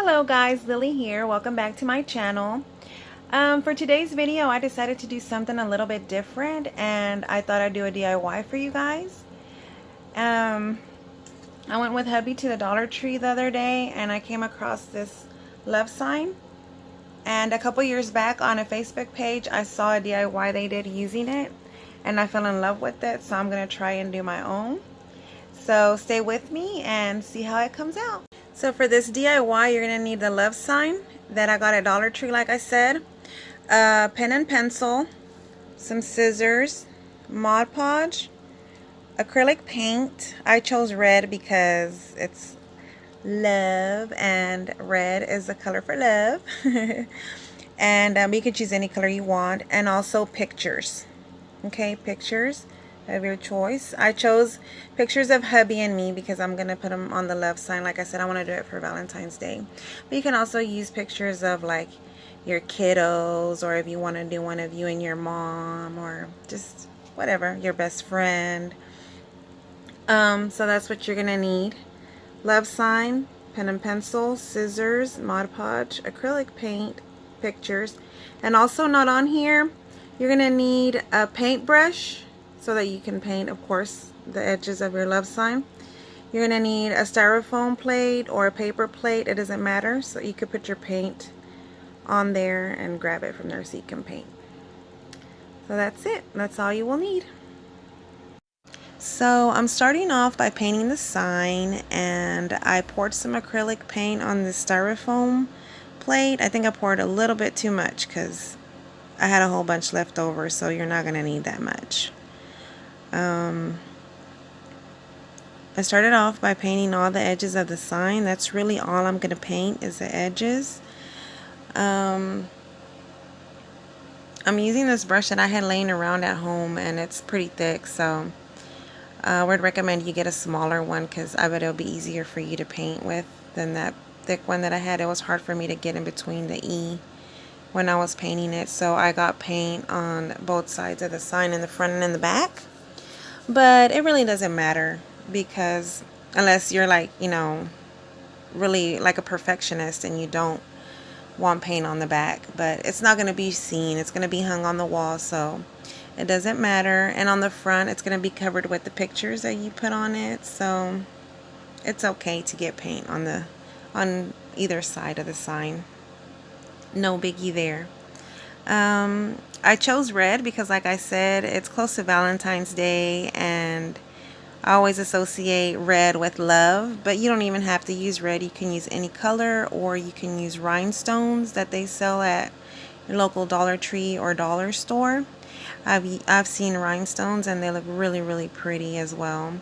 Hello guys, Lily here. Welcome back to my channel. For today's video, I decided to do something a little bit different, and I thought I'd do a DIY for you guys. I went with hubby to the Dollar Tree the other day, and I came across this love sign. And a couple years back on a Facebook page, I saw a DIY they did using it, and I fell in love with it, so I'm going to try and do my own. So stay with me and see how it comes out. So for this DIY, you're going to need the love sign that I got at Dollar Tree, like I said, a pen and pencil, some scissors, Mod Podge, acrylic paint. I chose red because it's love and red is the color for love. And you can choose any color you want, and also pictures. Okay, pictures of your choice. I chose pictures of hubby and me because I'm going to put them on the love sign. Like I said, I want to do it for Valentine's Day. But you can also use pictures of like your kiddos, or if you want to do one of you and your mom, or just whatever, your best friend. So that's what you're going to need. Love sign, pen and pencil, scissors, Mod Podge, acrylic paint, pictures. And also not on here, you're going to need a paintbrush, so that you can paint, of course, the edges of your love sign. You're going to need a styrofoam plate or a paper plate. It doesn't matter. So you could put your paint on there and grab it from there so you can paint. So that's it. That's all you will need. So I'm starting off by painting the sign, and I poured some acrylic paint on the styrofoam plate. I think I poured a little bit too much because I had a whole bunch left over, so you're not going to need that much. I started off by painting all the edges of the sign. That's really all I'm going to paint is the edges. I'm using this brush that I had laying around at home, and it's pretty thick, so I would recommend you get a smaller one because I bet it'll be easier for you to paint with than that thick one that I had. It was hard for me to get in between the E when I was painting it, so I got paint on both sides of the sign, in the front and in the back. But it really doesn't matter, because unless you're like, you know, really like a perfectionist and you don't want paint on the back, but it's not going to be seen. It's going to be hung on the wall, so it doesn't matter. And on the front, it's going to be covered with the pictures that you put on it, so it's okay to get paint on either side of the sign. No biggie there. I chose red because, like I said, it's close to Valentine's Day, and I always associate red with love. But you don't even have to use red. You can use any color, or you can use rhinestones that they sell at your local Dollar Tree or dollar store. I've seen rhinestones, and they look really, really pretty as well.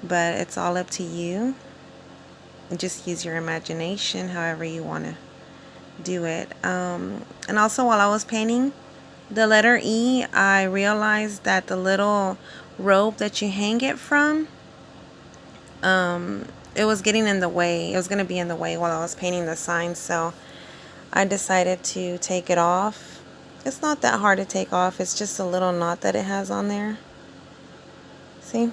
But it's all up to you. Just use your imagination however you want to do it. And also, while I was painting the letter E, I realized that the little rope that you hang it from, it was getting in the way. It was going to be in the way while I was painting the sign, so I decided to take it off. It's not that hard to take off. It's just a little knot that it has on there. See?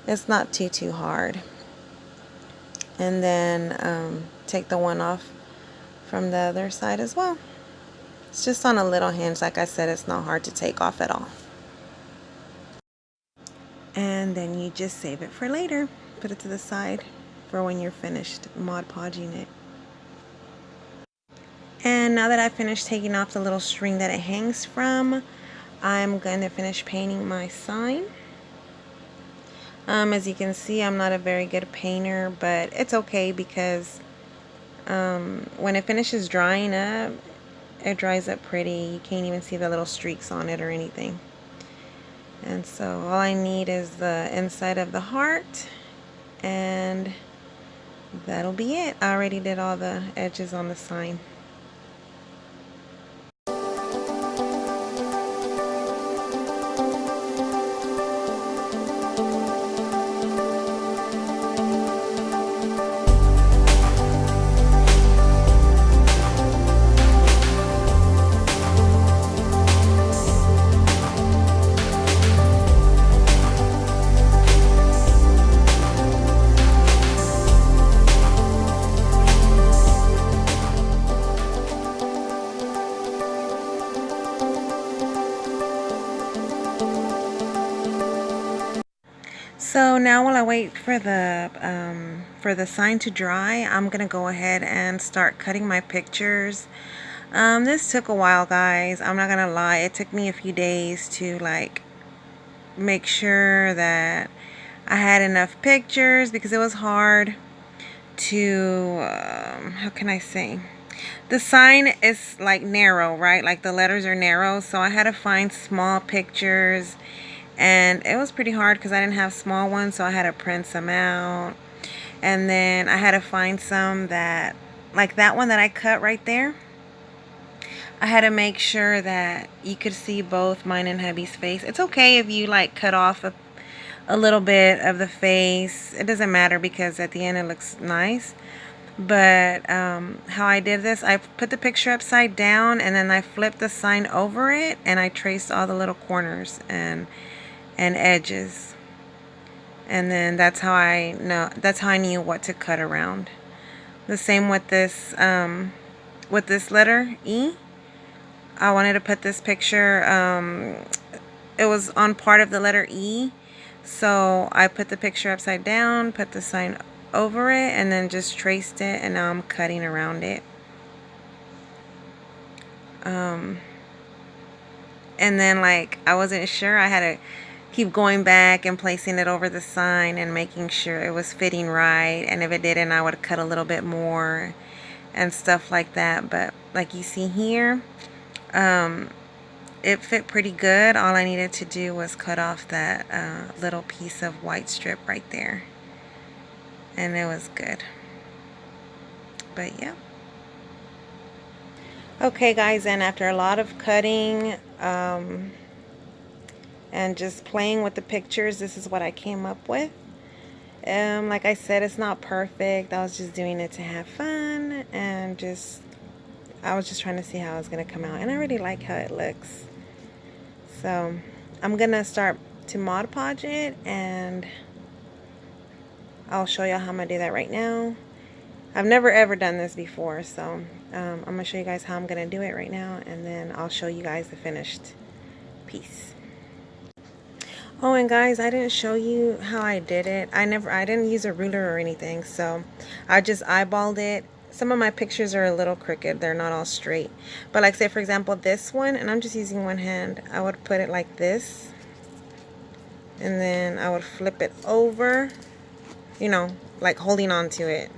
It's not too hard. And then take the one off from the other side as well. It's just on a little hinge. Like I said, it's not hard to take off at all. And then you just save it for later. Put it to the side for when you're finished Mod Podging it. And now that I've finished taking off the little string that it hangs from, I'm going to finish painting my sign. As you can see, I'm not a very good painter, but it's okay because when it finishes drying up, it dries up pretty. You can't even see the little streaks on it or anything. And so all I need is the inside of the heart, and that'll be it. I already did all the edges on the sign. now while I wait for the sign to dry, I'm gonna go ahead and start cutting my pictures. This took a while, guys. I'm not gonna lie. It took me a few days to like make sure that I had enough pictures because it was hard to how can I say, the sign is like narrow, right? Like the letters are narrow, so I had to find small pictures, and it was pretty hard because I didn't have small ones, so I had to print some out. And then I had to find some that, like that one that I cut right there, I had to make sure that you could see both mine and hubby's face. It's okay if you like cut off a little bit of the face. It doesn't matter because at the end it looks nice. But how I did this, I put the picture upside down and then I flipped the sign over it and I traced all the little corners and edges. And then that's how I knew what to cut around. The same with this letter E. I wanted to put this picture, it was on part of the letter E, so I put the picture upside down, put the sign over it, and then just traced it, and now I'm cutting around it. And then like I wasn't sure, I had to keep going back and placing it over the sign and making sure it was fitting right, and if it didn't, I would cut a little bit more and stuff like that. But like you see here, it fit pretty good. All I needed to do was cut off that little piece of white strip right there, and it was good. But yeah. Okay guys, and after a lot of cutting and just playing with the pictures, this is what I came up with. Like I said, it's not perfect. I was just doing it to have fun, and I was just trying to see how it's going to come out, and I really like how it looks. So I'm going to start to Mod Podge it, and I'll show y'all how I'm going to do that right now. I've never ever done this before, so I'm going to show you guys how I'm going to do it right now, and then I'll show you guys the finished piece. Oh, and guys, I didn't show you how I did it. I didn't use a ruler or anything, so I just eyeballed it. Some of my pictures are a little crooked, they're not all straight. But like say for example this one, and I'm just using one hand, I would put it like this. And then I would flip it over, you know, like holding on to it,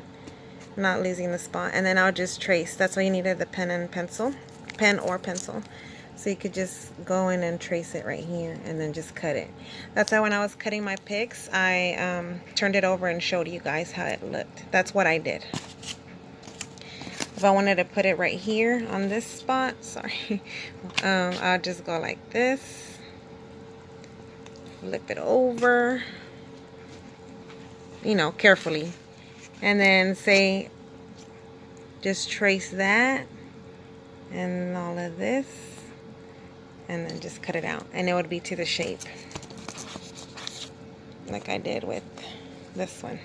not losing the spot. And then I would just trace. That's why you needed the pen or pencil. So you could just go in and trace it right here and then just cut it. That's why when I was cutting my pics, I turned it over and showed you guys how it looked. That's what I did. If I wanted to put it right here on this spot, sorry, I'll just go like this, flip it over, you know, carefully, and then say, just trace that and all of this, and then just cut it out, and it would be to the shape, like I did with this one.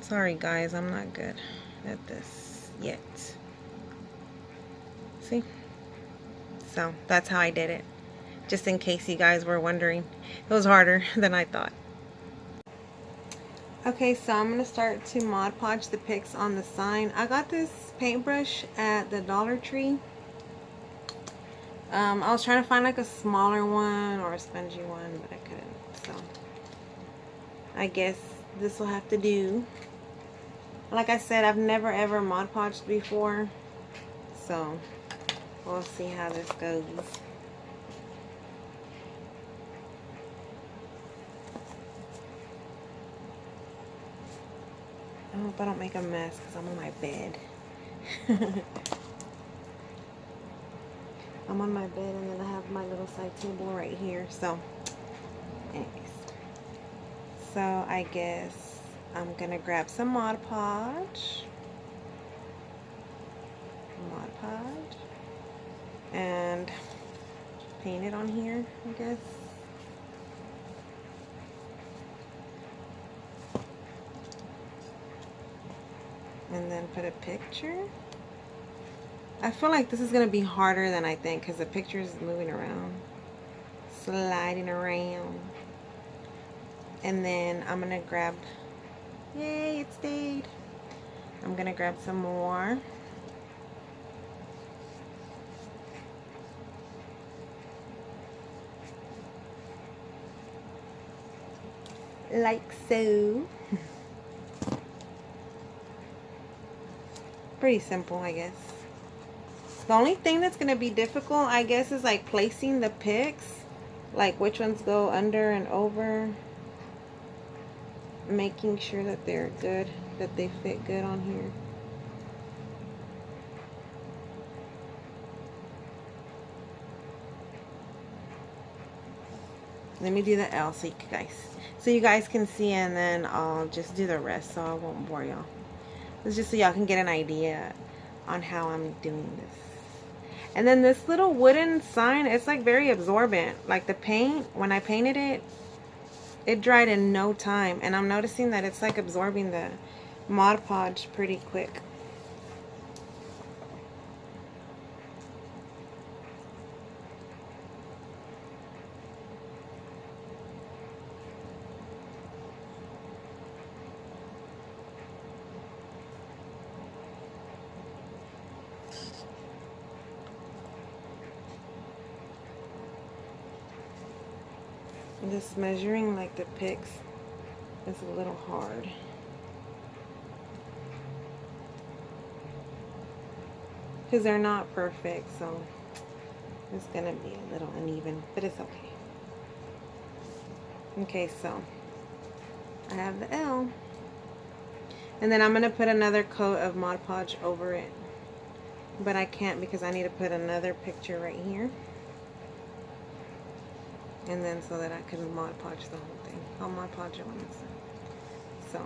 Sorry guys, I'm not good at this yet. See? So that's how I did it. Just in case you guys were wondering. It was harder than I thought. Okay, so I'm going to start to Mod Podge the pics on the sign. I got this paintbrush at the Dollar Tree. I was trying to find like a smaller one or a spongy one, but I couldn't. So I guess this will have to do. Like I said, I've never ever Mod Podged before, so we'll see how this goes. I hope I don't make a mess because I'm on my bed. I'm on my bed, and then I have my little side table right here. So anyways, so I guess I'm gonna grab some Mod Podge, and paint it on here, I guess. And then put a picture. I feel like this is gonna be harder than I think because the picture is moving around. sliding around. And then I'm gonna grab, yay, it stayed. I'm gonna grab some more. Like so. Pretty simple, I guess. The only thing that's gonna be difficult, I guess, is like placing the picks, like which ones go under and over, making sure that they're good, that they fit good on here. Let me do the L so you guys can see, and then I'll just do the rest so I won't bore y'all. It's just so y'all can get an idea on how I'm doing this. And then this little wooden sign, it's like very absorbent. Like the paint, when I painted it, it dried in no time. And I'm noticing that it's like absorbing the Mod Podge pretty quick. Just measuring like the picks is a little hard. Because they're not perfect, so it's gonna be a little uneven, but it's okay. Okay, so I have the L. And then I'm gonna put another coat of Mod Podge over it. But I can't because I need to put another picture right here. And then so that I can Mod Podge the whole thing. I'll Mod Podge it when it's done. So.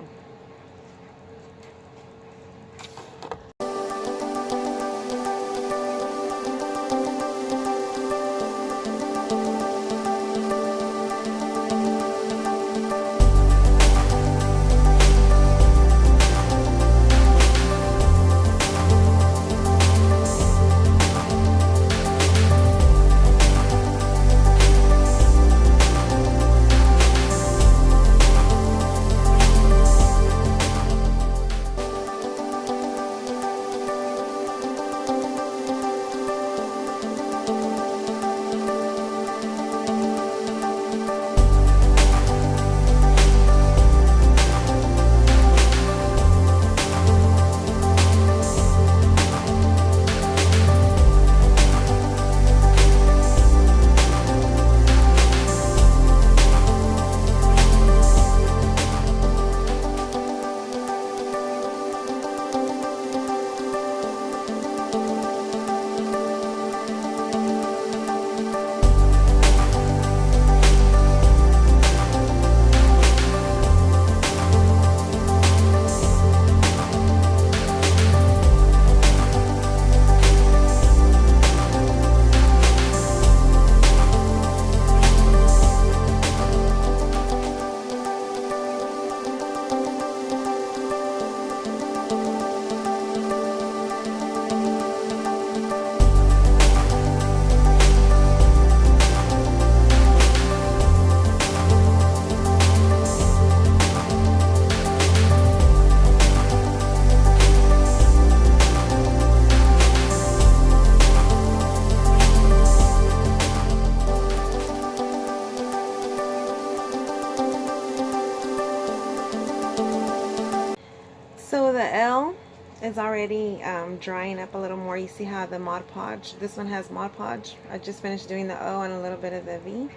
So the L is already drying up a little more. You see how the Mod Podge, this one has Mod Podge. I just finished doing the O and a little bit of the V.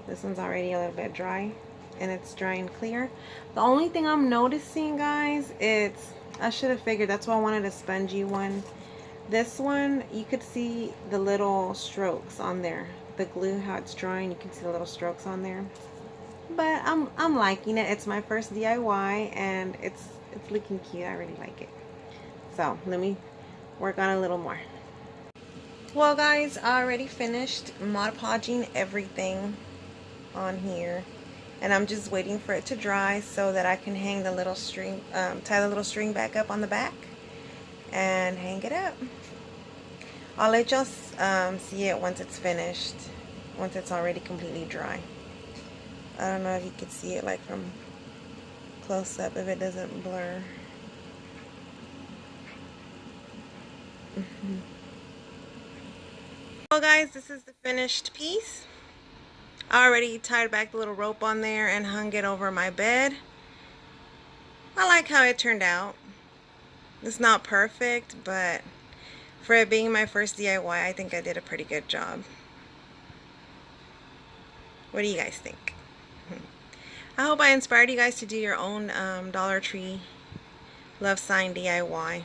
This one's already a little bit dry and it's drying clear. The only thing I'm noticing, guys, I should have figured, that's why I wanted a spongy one. This one, you could see the little strokes on there. The glue, how it's drying, you can see the little strokes on there. But I'm liking it. It's my first DIY and it's looking cute. I really like it. So let me work on a little more. Well, guys, I already finished Mod Podging everything on here, and I'm just waiting for it to dry so that I can hang the little string, tie the little string back up on the back and hang it up. I'll let y'all see it once it's finished. once it's already completely dry. I don't know if you can see it like from close up, if it doesn't blur. Well guys, this is the finished piece. I already tied back the little rope on there and hung it over my bed. I like how it turned out. It's not perfect, but for it being my first DIY, I think I did a pretty good job. What do you guys think? I hope I inspired you guys to do your own Dollar Tree love sign DIY.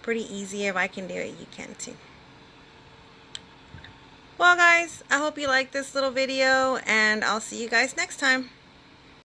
Pretty easy. If I can do it, you can too. Well guys, I hope you liked this little video, and I'll see you guys next time.